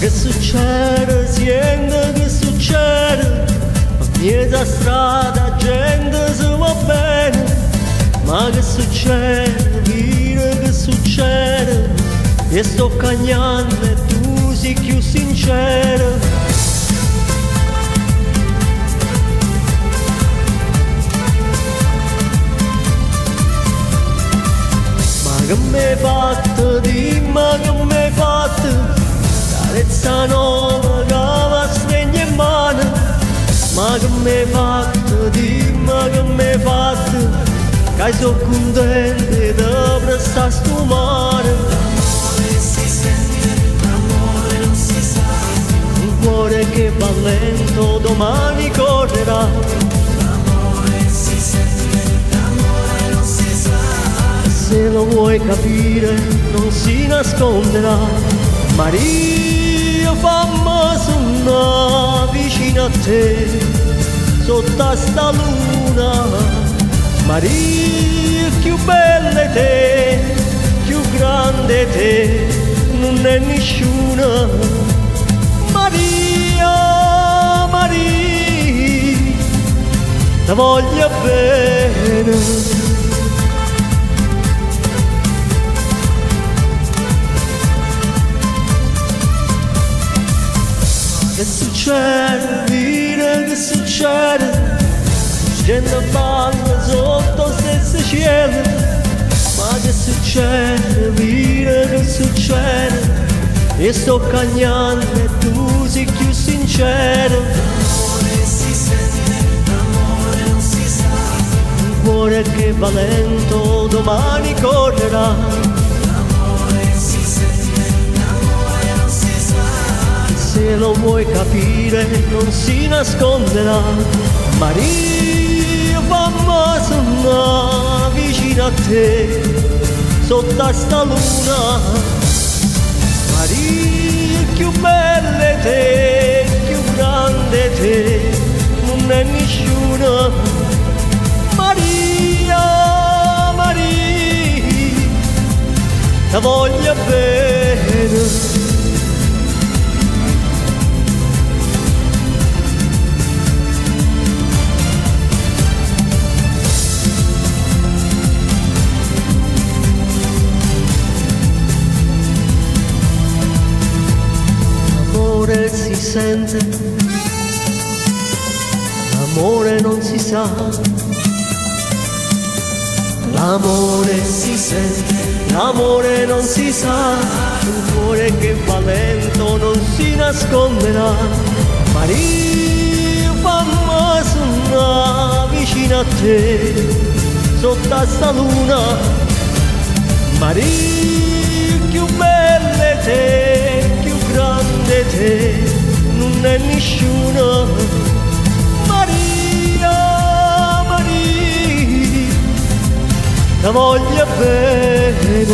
che succede, sente che succede, a mezza strada gente si va bene, ma che succede, dire che succede, e sto cagnando e tu sei più sincero. Che m'hai fatto, dimmi che m'hai fatto, carezza nuova che va stregna in mano. Ma che m'hai fatto, dimmi che m'hai fatto, che sono contente di prestare sto mare. L'amore si sente, l'amore non si sa. Un cuore che va lento domani correrà. Se lo vuoi capire non si nasconderà. Maria, fammi suonare vicino a te sotto sta luna. Maria, più bella te, più grande te, non è nessuna. Maria, Maria, ti voglio bene. Che succede, dire che succede, gente balla sotto stesso cielo. Ma che succede, dire che succede, e sto cagnando e tu sei più sincero. L'amore si sente, l'amore non si sa. Un cuore che va lento domani correrà. Se lo vuoi capire non si nasconderà. Maria, fammi suonare vicino a te sotto sta luna. Maria, più bella te, più grande te, non è nessuna. Maria, Maria, ti voglio bene. L'amore si sente, l'amore non si sa. L'amore si sente, l'amore non si sa. Un cuore che va lento non si nasconderà. Maria, fammi suonare vicino a te sotto sta luna. Maria, più bella te, più grande te, non è nessuna. Maria, Maria, ti voglio bene.